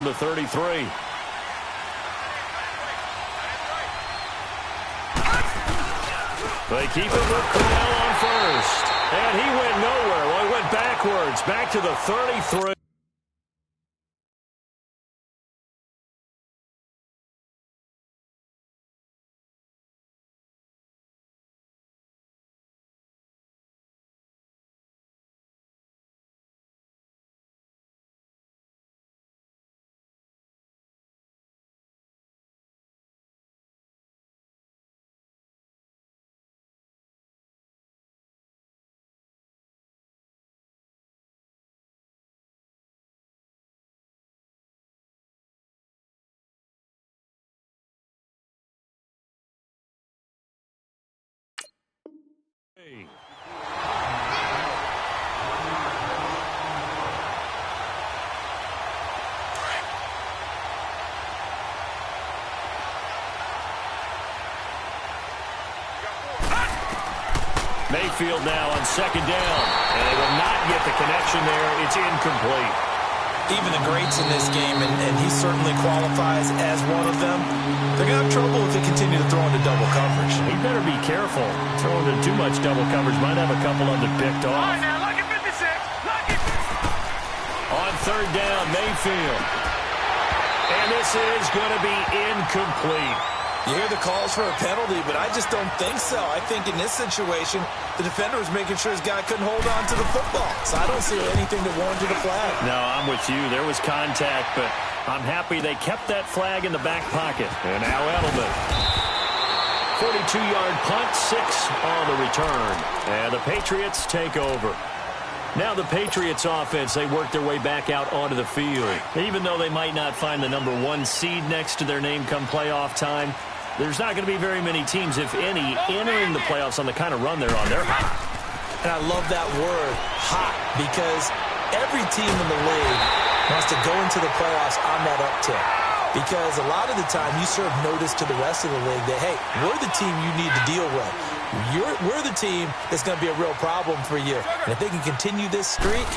the 33. They keep it with Cornell on first. And he went nowhere. Well, he went backwards, back to the 33. Mayfield now on second down. And they will not get the connection there. It's incomplete. Even the greats in this game, and he certainly qualifies as one of them, they're going to have trouble if they continue to throw into double coverage. He better be careful. Throwing into too much double coverage might have a couple of them picked off. All right, now, look at 56. Look at 56. On third down, Mayfield. And this is going to be incomplete. You hear the calls for a penalty, but I just don't think so. I think in this situation, the defender was making sure his guy couldn't hold on to the football. So I don't see anything that warranted a flag. No, I'm with you. There was contact, but I'm happy they kept that flag in the back pocket. And now Edelman. 42-yard punt, 6 on the return. And the Patriots take over. Now the Patriots offense, they work their way back out onto the field. Even though they might not find the number 1 seed next to their name come playoff time, there's not going to be very many teams, if any, entering the playoffs on the kind of run they're on. They're hot. And I love that word, hot, because every team in the league wants to go into the playoffs on that uptick. Because a lot of the time you serve notice to the rest of the league that, hey, we're the team you need to deal with. We're the team that's going to be a real problem for you. And if they can continue this streak,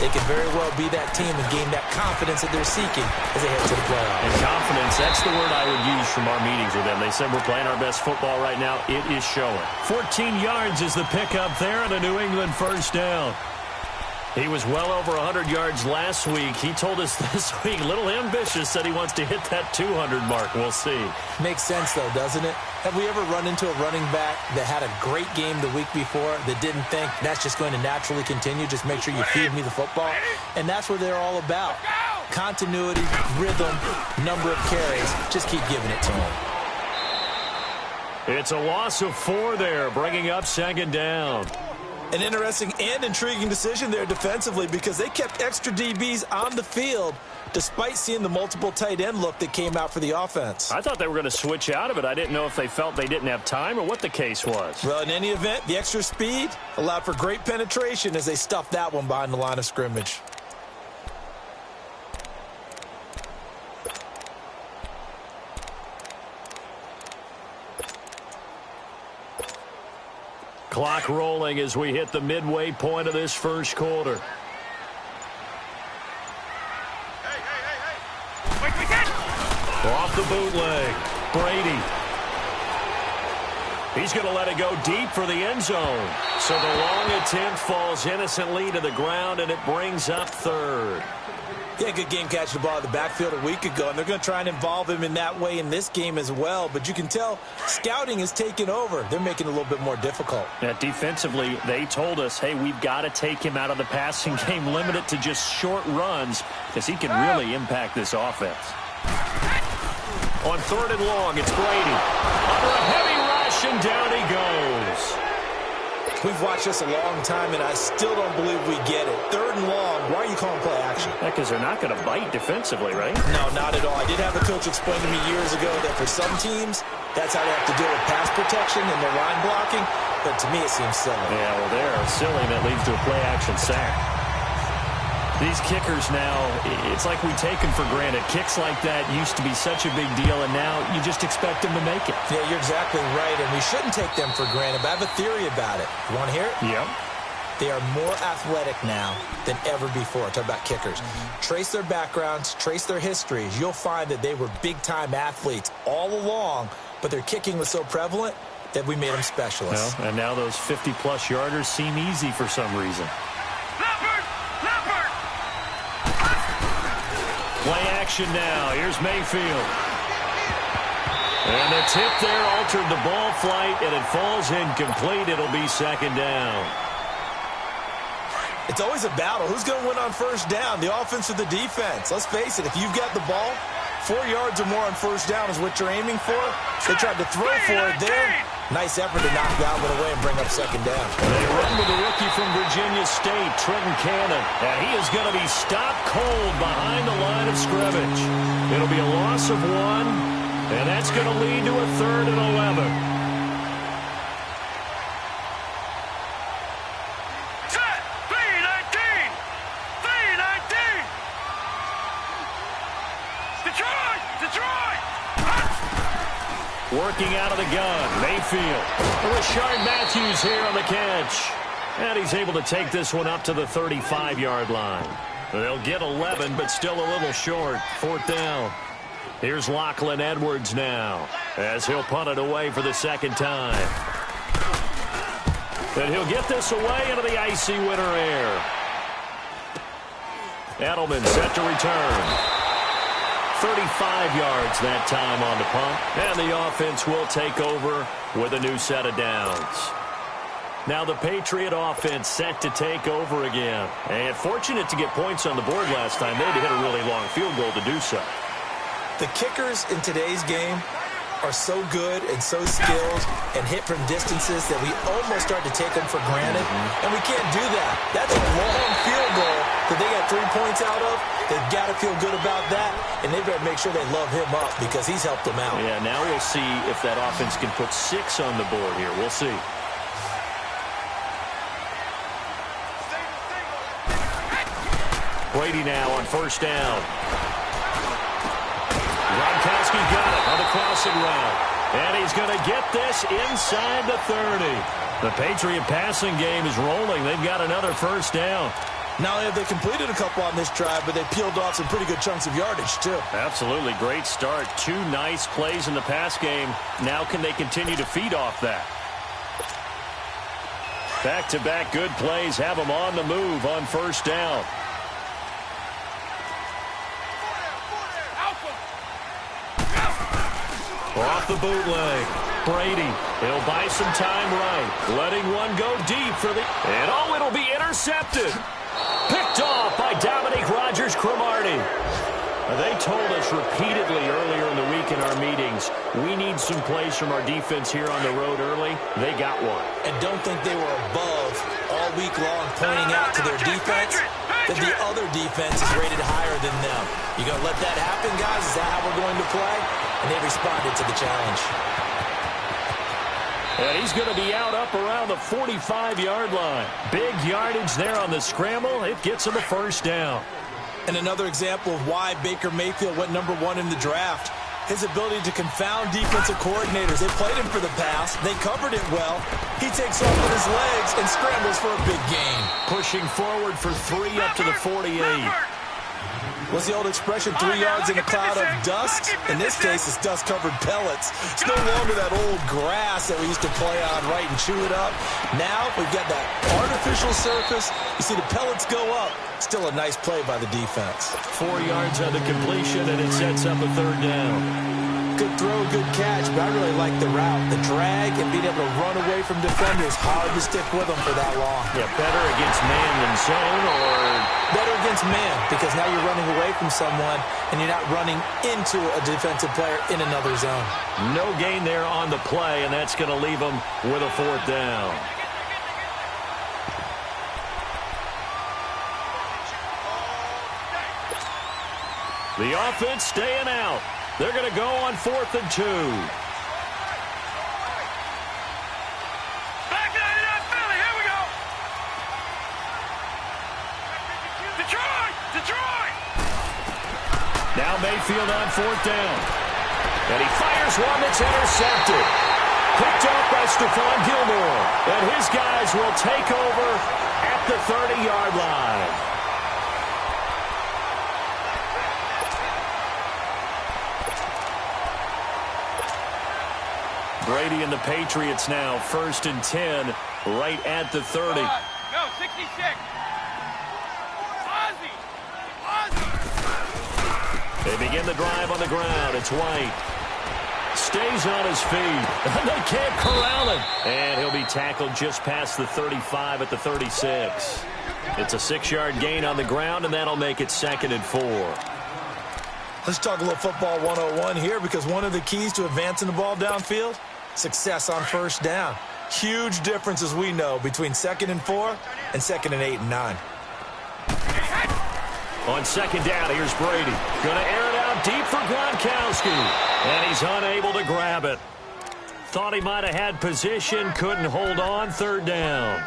they can very well be that team and gain that confidence that they're seeking as they head to the playoffs. And confidence, that's the word I would use from our meetings with them. They said we're playing our best football right now. It is showing. 14 yards is the pickup there and a New England first down. He was well over 100 yards last week. He told us this week, a little ambitious, said he wants to hit that 200 mark. We'll see. Makes sense, though, doesn't it? Have we ever run into a running back that had a great game the week before that didn't think that's just going to naturally continue? Just make sure you feed me the football. And that's what they're all about. Continuity, rhythm, number of carries. Just keep giving it to them. It's a loss of 4 there, bringing up second down. An interesting and intriguing decision there defensively because they kept extra DBs on the field despite seeing the multiple tight end look that came out for the offense. I thought they were going to switch out of it. I didn't know if they felt they didn't have time or what the case was. Well, in any event, the extra speed allowed for great penetration as they stuffed that one behind the line of scrimmage. Clock rolling as we hit the midway point of this first quarter. Off the bootleg, Brady. He's going to let it go deep for the end zone. So the long attempt falls innocently to the ground, and it brings up third. Yeah, good game catching the ball at the backfield a week ago, and they're going to try and involve him in that way in this game as well. But you can tell scouting is taking over. They're making it a little bit more difficult. Yeah, defensively, they told us, hey, we've got to take him out of the passing game, limit it to just short runs, because he can really impact this offense. On third and long, it's Brady. Under a heavy rush, and down he goes. We've watched this a long time, and I still don't believe we get it. Third and long, why are you calling play action? Because they're not going to bite defensively, right? No, not at all. I did have a coach explain to me years ago that for some teams, that's how they have to deal with pass protection and their line blocking. But to me, it seems silly. Yeah, well, they're silly, and that leads to a play action sack. These kickers now, it's like we take them for granted. Kicks like that used to be such a big deal, and now you just expect them to make it. Yeah, you're exactly right, and we shouldn't take them for granted, but I have a theory about it. You want to hear it? Yep. They are more athletic now than ever before. Talk about kickers. Trace their backgrounds, trace their histories. You'll find that they were big-time athletes all along, but their kicking was so prevalent that we made them specialists. Well, and now those 50-plus yarders seem easy for some reason. Play action now. Here's Mayfield. And the tip there altered the ball flight, and it falls incomplete. It'll be second down. It's always a battle. Who's going to win on first down, the offense or the defense? Let's face it, if you've got the ball, 4 yards or more on first down is what you're aiming for. They tried to throw for it there. Nice effort to knock that one away and bring up second down. They run with the rookie from Virginia State, Trenton Cannon. And he is going to be stopped cold behind the line of scrimmage. It'll be a loss of 1, and that's going to lead to a 3rd and 11. Working out of the gun, Mayfield. Rashard Matthews here on the catch. And he's able to take this one up to the 35-yard line. They'll get 11, but still a little short. 4th down. Here's Lachlan Edwards now, as he'll punt it away for the second time. And he'll get this away into the icy winter air. Edelman set to return. 35 yards that time on the punt. And the offense will take over with a new set of downs. Now the Patriot offense set to take over again. And fortunate to get points on the board last time. They had to hit a really long field goal to do so. The kickers in today's game are so good and so skilled and hit from distances that we almost start to take them for granted. And we can't do that. That's a long field goal that they got 3 points out of. They've got to feel good about that, and they better make sure they love him up because he's helped them out. Yeah, now we'll see if that offense can put 6 on the board here. We'll see. Brady now on first down. Gronkowski got it on the crossing route. And he's going to get this inside the 30. The Patriot passing game is rolling. They've got another first down. Not only have they completed a couple on this drive, but they peeled off some pretty good chunks of yardage, too. Absolutely. Great start. 2 nice plays in the pass game. Now can they continue to feed off that? Back-to-back good plays have them on the move on first down. Off the bootleg. Brady, he'll buy some time right. Letting one go deep for the... And oh, it'll be intercepted. Picked off by Dominique Rodgers-Cromartie. They told us repeatedly earlier in the week in our meetings, we need some plays from our defense here on the road early. They got one. And don't think they were above all week long pointing out to their defense that the other defense is rated higher than them. You going to let that happen, guys? Is that how we're going to play? And they responded to the challenge. And he's going to be out up around the 45-yard line. Big yardage there on the scramble. It gets him a first down. And another example of why Baker Mayfield went #1 in the draft. His ability to confound defensive coordinators. They played him for the pass. They covered it well. He takes off with his legs and scrambles for a big gain. Pushing forward for 3 up to the 48. What's the old expression, 3 yards in a cloud of dust? In this case, it's dust-covered pellets. It's no longer that old grass that we used to play on, right, and chew it up. Now we've got that artificial surface. You see the pellets go up. Still a nice play by the defense. 4 yards on the completion, and it sets up a 3rd down. Good throw, good catch, but I really like the route. The drag and being able to run away from defenders, hard to stick with them for that long. Yeah, better against man than zone, or... Better against man, because now you're running away from someone, and you're not running into a defensive player in another zone. No gain there on the play, and that's going to leave them with a 4th down. The offense staying out. They're going to go on 4th and 2. Back it up, Philly. Here we go. Detroit. Now Mayfield on 4th down. And he fires one that's intercepted. Picked off by Stephon Gilmore. And his guys will take over at the 30-yard line. Brady and the Patriots now 1st and 10 right at the 30. No, 66. They begin the drive on the ground. It's White. Stays on his feet. They can't corral him. And he'll be tackled just past the 35 at the 36. It's a 6-yard gain on the ground, and that'll make it 2nd and 4. Let's talk a little football 101 here, because one of the keys to advancing the ball downfield, success on first down. Huge difference, as we know, between 2nd and 4 and 2nd and 8 and 9. On 2nd down, here's Brady. Going to air it out deep for Gronkowski. And he's unable to grab it. Thought he might have had position, couldn't hold on. 3rd down.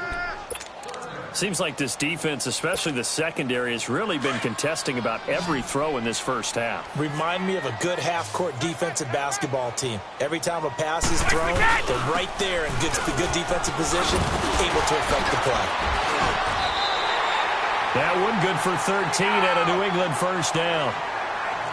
Seems like this defense, especially the secondary, has really been contesting about every throw in this first half. Remind me of a good half-court defensive basketball team. Every time a pass is thrown, they're right there in good defensive position, able to affect the play. That one good for 13 at a New England 1st down.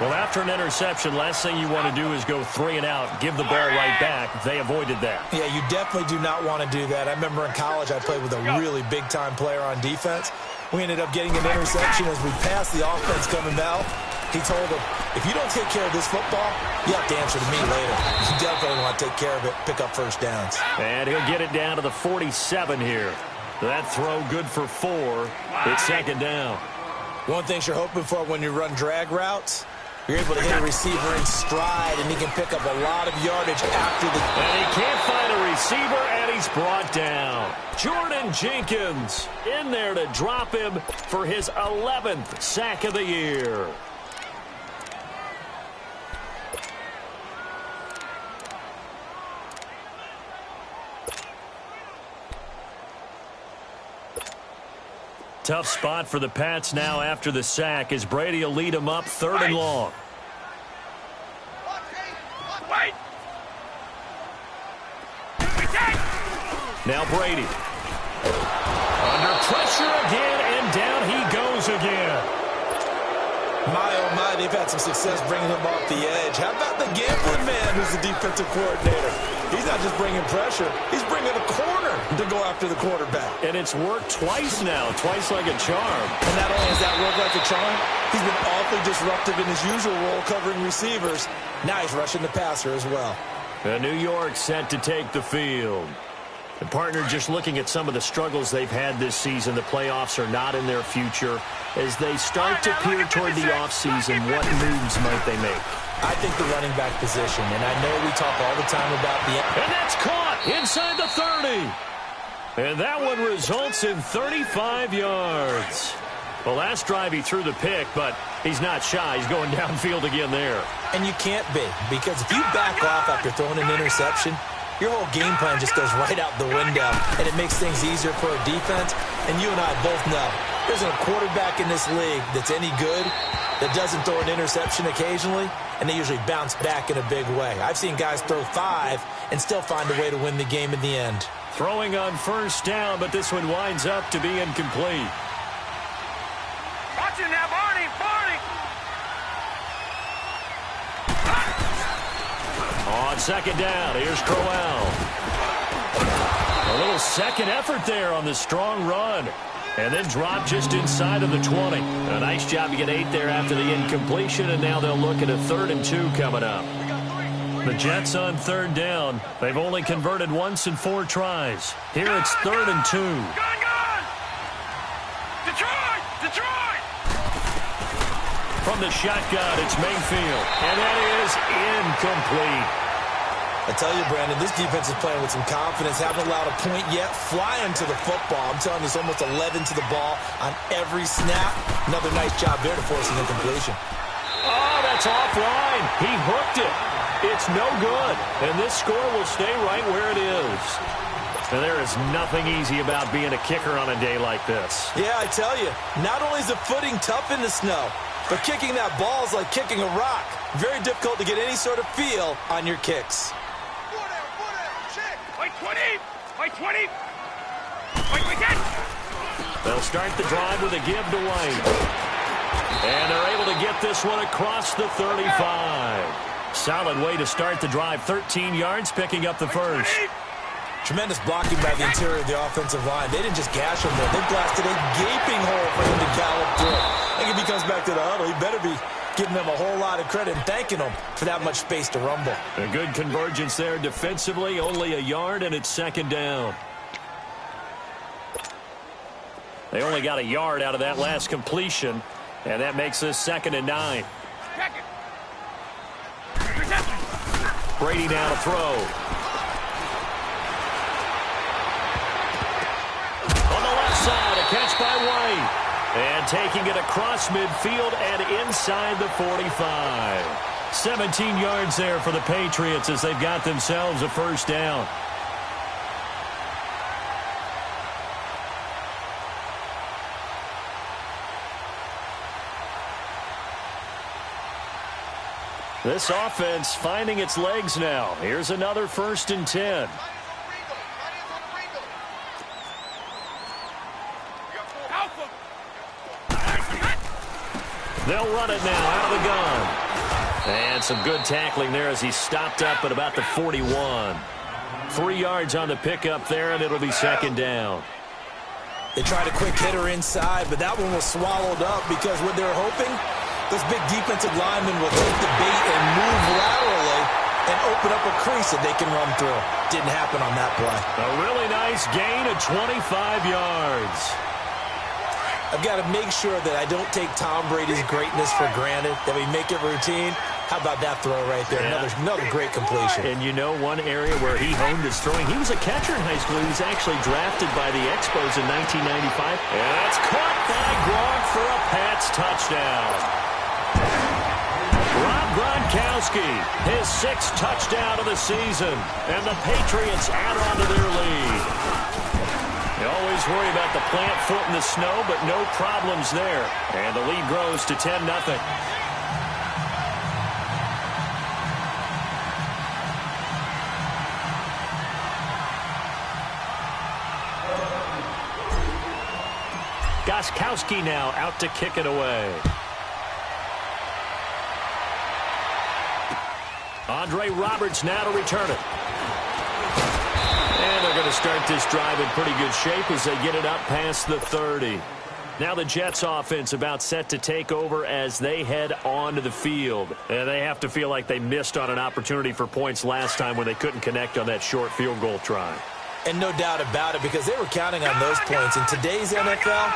Well, after an interception, last thing you want to do is go 3 and out, give the ball right back. They avoided that. Yeah, you definitely do not want to do that. I remember in college I played with a really big-time player on defense. We ended up getting an interception as we passed the offense coming out. He told him, if you don't take care of this football, you have to answer to me later. You definitely want to take care of it, pick up first downs. And he'll get it down to the 47 here. That throw good for 4. It's 2nd down. One thing you're hoping for when you run drag routes, you're able to hit a receiver in stride, and he can pick up a lot of yardage after the... And he can't find a receiver, and he's brought down. Jordan Jenkins in there to drop him for his 11th sack of the year. Tough spot for the Pats now after the sack as Brady will lead them up 3rd and long. Now Brady. Under pressure again, and down he goes again. My, oh my, they've had some success bringing him off the edge. How about the gambling man who's the defensive coordinator? He's not just bringing pressure, he's bringing a corner to go after the quarterback. And it's worked twice now, twice like a charm. And not only has that worked like a charm, he's been awfully disruptive in his usual role covering receivers. Now he's rushing the passer as well. New York set to take the field. The partner, just looking at some of the struggles they've had this season, the playoffs are not in their future. As they start to peer toward the offseason, what moves might they make? I think the running back position, and I know we talk all the time about the... And that's caught inside the 30. And that one results in 35 yards. Well, last drive he threw the pick, but he's not shy. He's going downfield again there. And you can't be, because if you back off after throwing an interception, your whole game plan just goes right out the window, and it makes things easier for a defense. And you and I both know there isn't a quarterback in this league that's any good that doesn't throw an interception occasionally, and they usually bounce back in a big way. I've seen guys throw 5 and still find a way to win the game in the end. Throwing on 1st down, but this one winds up to be incomplete. Watch it now, Barney, Barney. On 2nd down, here's Crowell. A little second effort there on the strong run. And then drop just inside of the 20. A nice job to get 8 there after the incompletion, and now they'll look at a 3rd and 2 coming up. The Jets on 3rd down. They've only converted once in 4 tries. Here it's 3rd and 2. Gone! Detroit! Detroit! From the shotgun, it's Mayfield. And that is incomplete. I tell you, Brandon, this defense is playing with some confidence. Haven't allowed a point yet. Flying to the football. I'm telling you, it's almost 11 to the ball on every snap. Another nice job there to force an incompletion. Oh, that's offline. He hooked it. It's no good. And this score will stay right where it is. And there is nothing easy about being a kicker on a day like this. Yeah, I tell you, not only is the footing tough in the snow, but kicking that ball is like kicking a rock. Very difficult to get any sort of feel on your kicks. Wait, 20! Wait, 20! Wait, 10! They'll start the drive with a give to White. And they're able to get this one across the 35. Solid way to start the drive. 13 yards, picking up the first. Tremendous blocking by the interior of the offensive line. They didn't just gash him there. They blasted a gaping hole for him to gallop through. I think if he comes back to the huddle, he better be giving them a whole lot of credit and thanking them for that much space to rumble. A good convergence there defensively. Only a yard, and it's second down. They only got a yard out of that last completion, and that makes this 2nd and 9. Brady now to throw. On the left side, a catch by White. And taking it across midfield and inside the 45. 17 yards there for the Patriots as they've got themselves a first down. This offense finding its legs now. Here's another 1st and 10. They'll run it now out of the gun. And some good tackling there as he stopped up at about the 41. 3 yards on the pickup there, and it'll be 2nd down. They tried a quick hitter inside, but that one was swallowed up because what they're hoping, those big defensive linemen will take the bait and move laterally and open up a crease that they can run through. Didn't happen on that play. A really nice gain of 25 yards. I've got to make sure that I don't take Tom Brady's greatness for granted, that we make it routine. How about that throw right there? Yeah. Another great completion. And you know one area where he honed his throwing, he was a catcher in high school. He was actually drafted by the Expos in 1995. And that's caught by Gronk for a Pats touchdown. Rob Gronkowski, his 6th touchdown of the season. And the Patriots add on to their lead. You always worry about the plant foot in the snow, but no problems there. And the lead grows to 10-0. Gostkowski now out to kick it away. Andre Roberts now to return it. And they're going to start this drive in pretty good shape as they get it up past the 30. Now the Jets offense about set to take over as they head onto the field. And they have to feel like they missed on an opportunity for points last time when they couldn't connect on that short field goal try. And no doubt about it, because they were counting on those points. In today's NFL,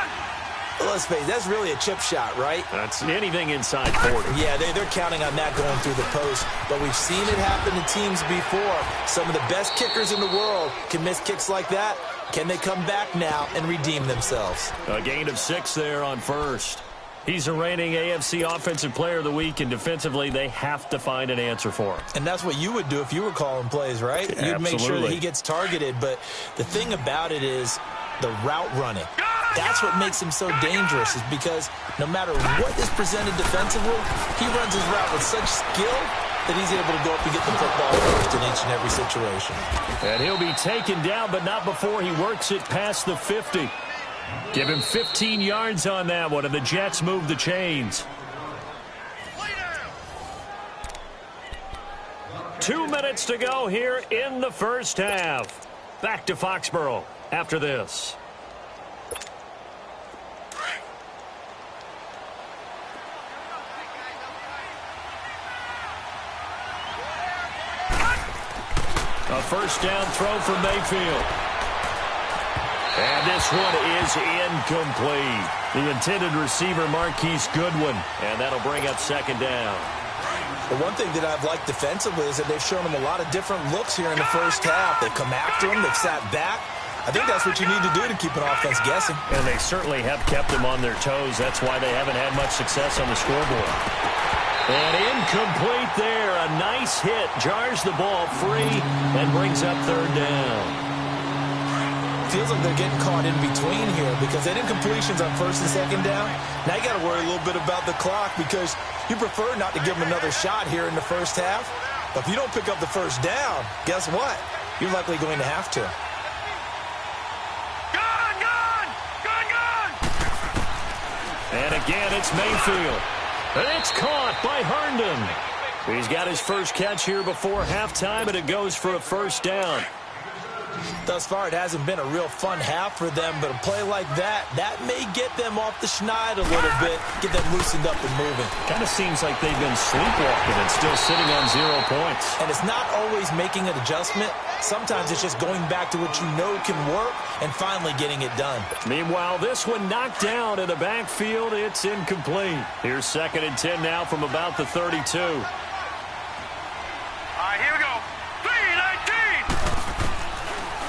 let's face it, that's really a chip shot, right? That's anything inside 40. Yeah, they're counting on that going through the post. But we've seen it happen to teams before. Some of the best kickers in the world can miss kicks like that. Can they come back now and redeem themselves? A gain of 6 there on first. He's a reigning AFC Offensive Player of the Week, and defensively, they have to find an answer for him. And that's what you would do if you were calling plays, right? Absolutely. You'd make sure that he gets targeted. But the thing about it is the route running. That's what makes him so dangerous, is because no matter what is presented defensively, he runs his route with such skill that he's able to go up and get the football first in each and every situation. And he'll be taken down, but not before he works it past the 50. Give him 15 yards on that one, and the Jets move the chains. 2 minutes to go here in the first half. Back to Foxborough after this. A first down throw from Mayfield. And this one is incomplete. The intended receiver, Marquise Goodwin. And that'll bring up second down. But one thing that I've liked defensively is that they've shown him a lot of different looks here in the first half. They've come after him. They've sat back. I think that's what you need to do to keep an offense guessing. And they certainly have kept them on their toes. That's why they haven't had much success on the scoreboard. And incomplete there. A nice hit. Jars the ball free and brings up third down. Feels like they're getting caught in between here because they did completions on first and second down. Now you got to worry a little bit about the clock because you prefer not to give them another shot here in the first half. But if you don't pick up the first down, guess what? You're likely going to have to. Gun! Gun! Gun! Gun! And again, it's Mayfield. It's caught by Herndon. He's got his first catch here before halftime, and it goes for a first down. Thus far, it hasn't been a real fun half for them, but a play like that may get them off the schneid a little bit, get them loosened up and moving. Kind of seems like they've been sleepwalking and still sitting on 0 points. And it's not always making an adjustment. Sometimes it's just going back to what you know can work and finally getting it done. Meanwhile, this one knocked down in the backfield. It's incomplete. Here's 2nd and 10 now from about the 32.